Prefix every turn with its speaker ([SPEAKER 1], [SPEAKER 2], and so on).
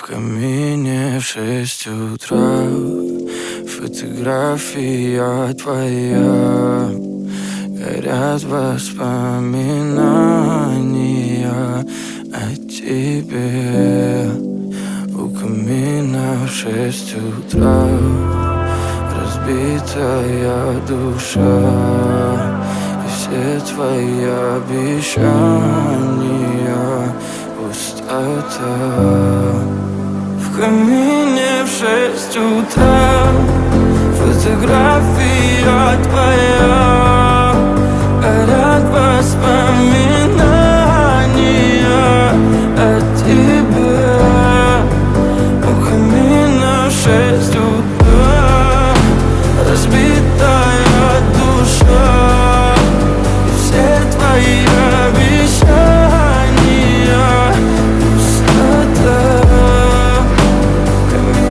[SPEAKER 1] камине в 6 утра фотография твоя. Горят воспоминания о тебе. У камина в 6 утра разбитая душа, и все твои обещания пустота. В камине в 6 утра фотография твоя. Горят воспоминания о тебе. У камина в 6 утра